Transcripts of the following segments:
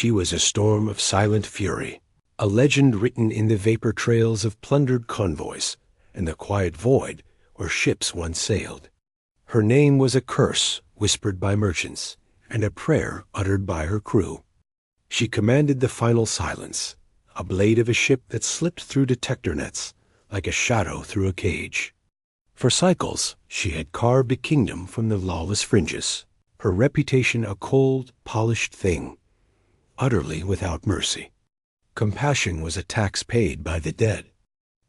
She was a storm of silent fury, a legend written in the vapor trails of plundered convoys and the quiet void where ships once sailed. Her name was a curse whispered by merchants and a prayer uttered by her crew. She commanded the final silence, a blade of a ship that slipped through detector nets like a shadow through a cage. For cycles, she had carved a kingdom from the lawless fringes, her reputation a cold, polished thing, utterly without mercy. Compassion was a tax paid by the dead,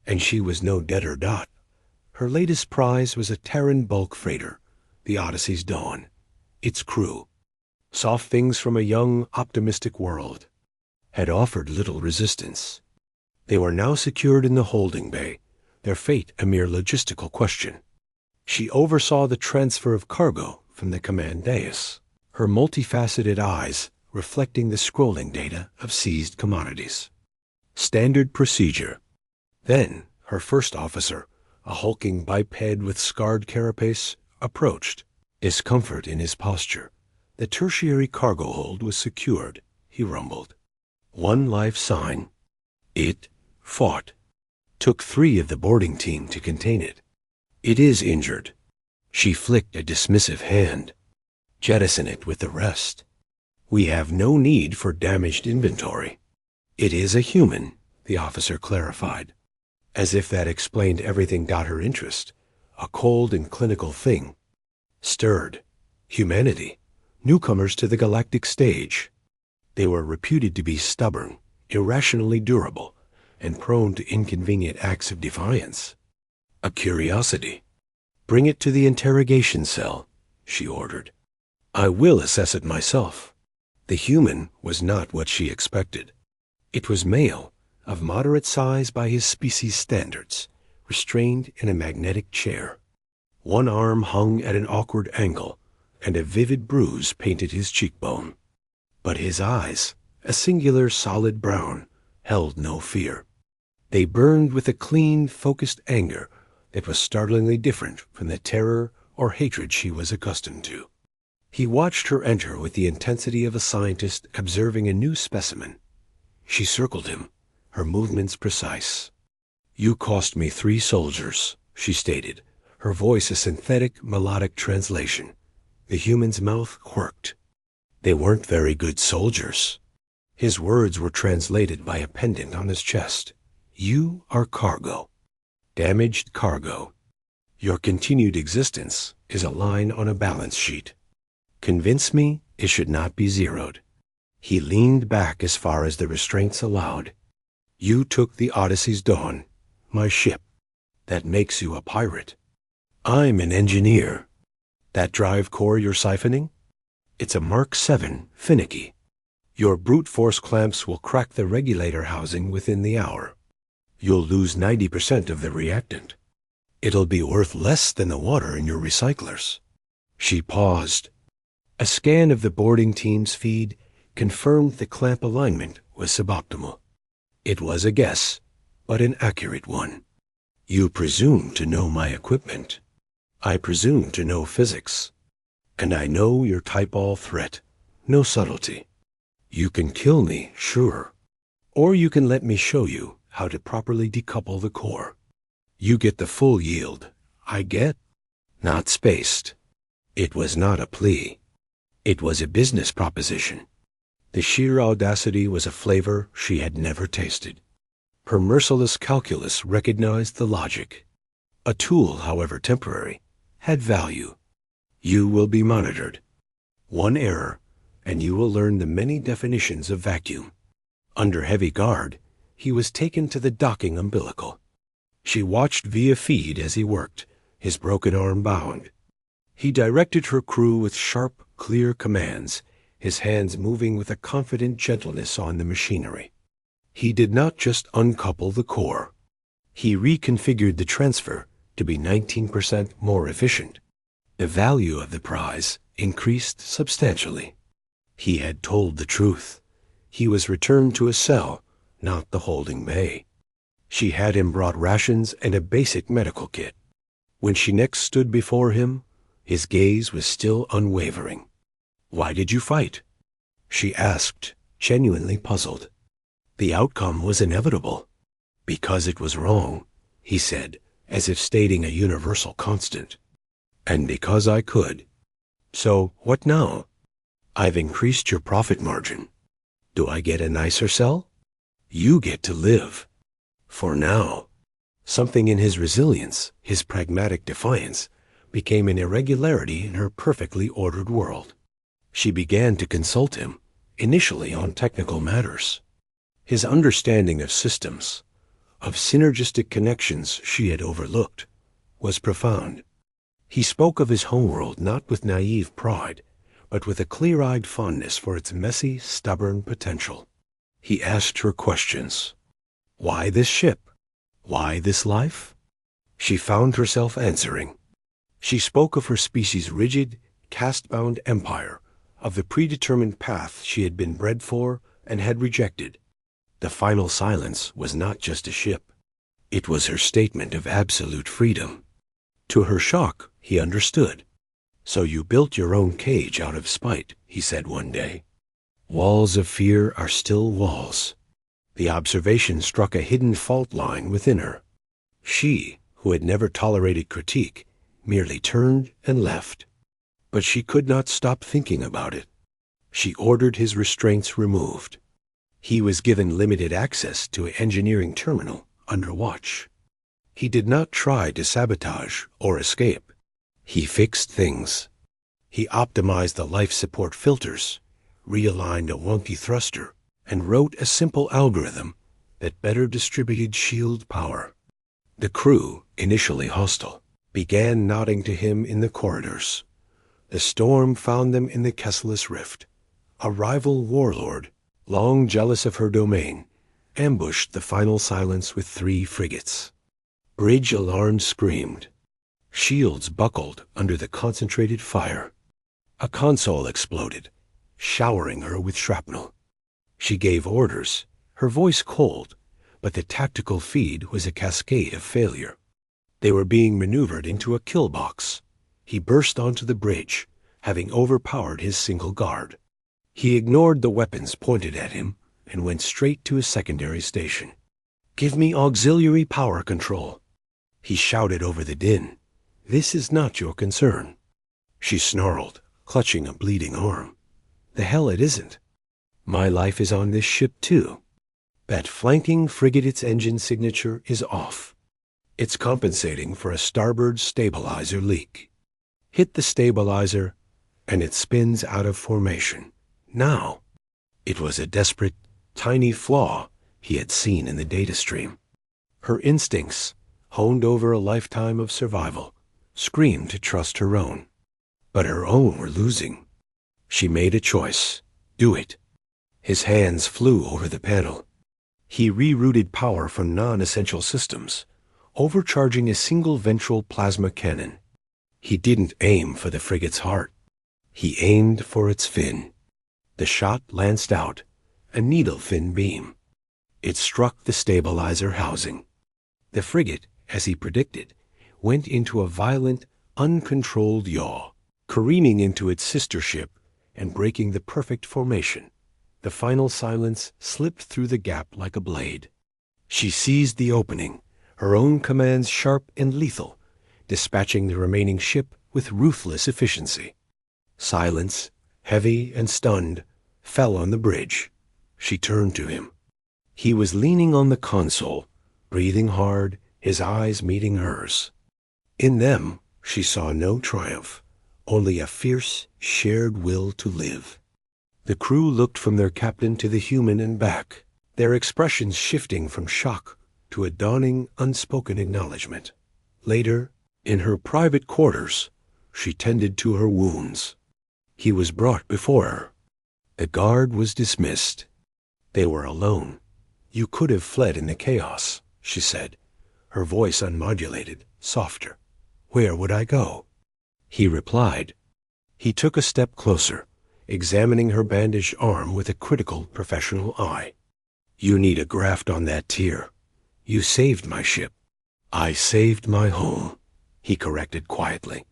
and she was no debtor dot. Her latest prize was a Terran bulk freighter, the Odyssey's Dawn. Its crew, soft things from a young, optimistic world, had offered little resistance. They were now secured in the holding bay, their fate a mere logistical question. She oversaw the transfer of cargo from the command dais, her multifaceted eyes reflecting the scrolling data of seized commodities. Standard procedure. Then her first officer, a hulking biped with scarred carapace, approached, discomfort in his posture. The tertiary cargo hold was secured, he rumbled. One life sign. It fought. Took 3 of the boarding team to contain it. It is injured. She flicked a dismissive hand. Jettison it with the rest. We have no need for damaged inventory. It is a human, the officer clarified, as if that explained everything got her interest. A cold and clinical thing. Stirred. Humanity. Newcomers to the galactic stage. They were reputed to be stubborn, irrationally durable, and prone to inconvenient acts of defiance. A curiosity. Bring it to the interrogation cell, she ordered. I will assess it myself. The human was not what she expected. It was male, of moderate size by his species standards, restrained in a magnetic chair. One arm hung at an awkward angle, and a vivid bruise painted his cheekbone. But his eyes, a singular solid brown, held no fear. They burned with a clean, focused anger that was startlingly different from the terror or hatred she was accustomed to. He watched her enter with the intensity of a scientist observing a new specimen. She circled him, her movements precise. You cost me 3 soldiers, she stated, her voice a synthetic, melodic translation. The human's mouth quirked. They weren't very good soldiers. His words were translated by a pendant on his chest. You are cargo. Damaged cargo. Your continued existence is a line on a balance sheet. Convince me it should not be zeroed. He leaned back as far as the restraints allowed. You took the Odyssey's Dawn, my ship. That makes you a pirate. I'm an engineer. That drive core you're siphoning? It's a Mark 7, finicky. Your brute force clamps will crack the regulator housing within the hour. You'll lose 90% of the reactant. It'll be worth less than the water in your recyclers. She paused. A scan of the boarding team's feed confirmed the clamp alignment was suboptimal. It was a guess, but an accurate one. You presume to know my equipment. I presume to know physics. And I know your type-all threat. No subtlety. You can kill me, sure. Or you can let me show you how to properly decouple the core. You get the full yield. I get not spaced. It was not a plea. It was a business proposition. The sheer audacity was a flavor she had never tasted. Her merciless calculus recognized the logic. A tool, however temporary, had value. You will be monitored. One error, and you will learn the many definitions of vacuum. Under heavy guard, he was taken to the docking umbilical. She watched via feed as he worked, his broken arm bound. He directed her crew with sharp, clear commands, his hands moving with a confident gentleness on the machinery. He did not just uncouple the core. He reconfigured the transfer to be 19% more efficient. The value of the prize increased substantially. He had told the truth. He was returned to a cell, not the holding bay. She had him brought rations and a basic medical kit. When she next stood before him, his gaze was still unwavering. Why did you fight? She asked, genuinely puzzled. The outcome was inevitable. Because it was wrong, he said, as if stating a universal constant. And because I could. So, what now? I've increased your profit margin. Do I get a nicer cell? You get to live. For now. Something in his resilience, his pragmatic defiance, became an irregularity in her perfectly ordered world. She began to consult him, initially on technical matters. His understanding of systems, of synergistic connections she had overlooked, was profound. He spoke of his homeworld not with naive pride, but with a clear-eyed fondness for its messy, stubborn potential. He asked her questions. Why this ship? Why this life? She found herself answering. She spoke of her species' rigid, caste-bound empire, of the predetermined path she had been bred for and had rejected. The final silence was not just a ship. It was her statement of absolute freedom. To her shock, he understood. So you built your own cage out of spite, he said one day. Walls of fear are still walls. The observation struck a hidden fault line within her. She, who had never tolerated critique, merely turned and left. But she could not stop thinking about it. She ordered his restraints removed. He was given limited access to an engineering terminal under watch. He did not try to sabotage or escape. He fixed things. He optimized the life support filters, realigned a wonky thruster, and wrote a simple algorithm that better distributed shield power. The crew, initially hostile, began nodding to him in the corridors. The storm found them in the Merciless rift. A rival warlord, long jealous of her domain, ambushed the final silence with 3 frigates. Bridge alarms screamed. Shields buckled under the concentrated fire. A console exploded, showering her with shrapnel. She gave orders, her voice cold, but the tactical feed was a cascade of failure. They were being maneuvered into a kill box. He burst onto the bridge, having overpowered his single guard. He ignored the weapons pointed at him and went straight to his secondary station. "Give me auxiliary power control." He shouted over the din. "This is not your concern." She snarled, clutching a bleeding arm. "The hell it isn't. My life is on this ship too. That flanking frigate's engine signature is off. It's compensating for a starboard stabilizer leak. Hit the stabilizer, and it spins out of formation. Now." It was a desperate, tiny flaw he had seen in the data stream. Her instincts, honed over a lifetime of survival, screamed to trust her own. But her own were losing. She made a choice. Do it. His hands flew over the panel. He rerouted power from non-essential systems, overcharging a single ventral plasma cannon. He didn't aim for the frigate's heart. He aimed for its fin. The shot lanced out, a needle-fin beam. It struck the stabilizer housing. The frigate, as he predicted, went into a violent, uncontrolled yaw, careening into its sister ship and breaking the perfect formation. The final silence slipped through the gap like a blade. She seized the opening, her own commands sharp and lethal, dispatching the remaining ship with ruthless efficiency. Silence, heavy and stunned, fell on the bridge. She turned to him. He was leaning on the console, breathing hard, his eyes meeting hers. In them, she saw no triumph, only a fierce, shared will to live. The crew looked from their captain to the human and back, their expressions shifting from shock to a dawning, unspoken acknowledgement. Later, in her private quarters, she tended to her wounds. He was brought before her. The guard was dismissed. They were alone. "You could have fled in the chaos," she said, her voice unmodulated, softer. "Where would I go?" He replied. He took a step closer, examining her bandaged arm with a critical professional eye. "You need a graft on that tear. You saved my ship." "I saved my home," he corrected quietly.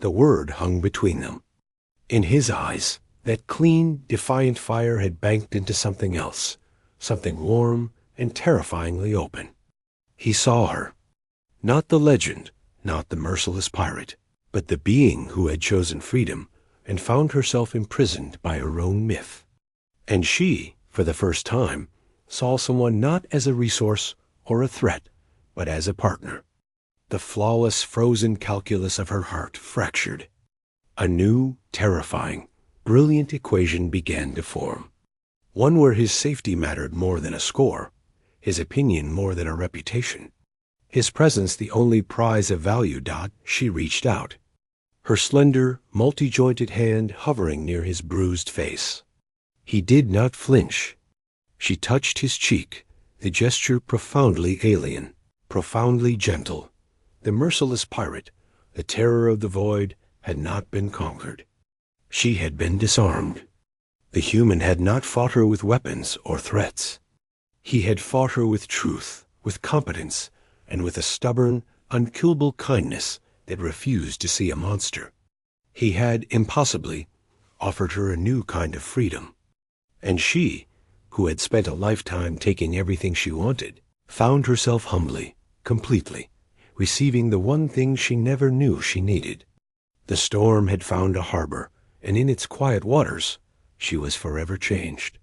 The word hung between them. In his eyes, That clean, defiant fire had banked into something else, something warm and terrifyingly open. He saw her. Not the legend, not the merciless pirate, but the being who had chosen freedom and found herself imprisoned by her own myth. And she, for the first time, saw someone not as a resource or a threat, but as a partner. The flawless, frozen calculus of her heart fractured. A new, terrifying, brilliant equation began to form. One where his safety mattered more than a score, his opinion more than a reputation. His presence the only prize of value. She reached out, her slender, multi-jointed hand hovering near his bruised face. He did not flinch. She touched his cheek, the gesture profoundly alien, profoundly gentle. The merciless pirate, the terror of the void, had not been conquered. She had been disarmed. The human had not fought her with weapons or threats. He had fought her with truth, with competence, and with a stubborn, unkillable kindness that refused to see a monster. He had, impossibly, offered her a new kind of freedom. And she, who had spent a lifetime taking everything she wanted, found herself humbly, completely, receiving the one thing she never knew she needed. The storm had found a harbor, and in its quiet waters she was forever changed.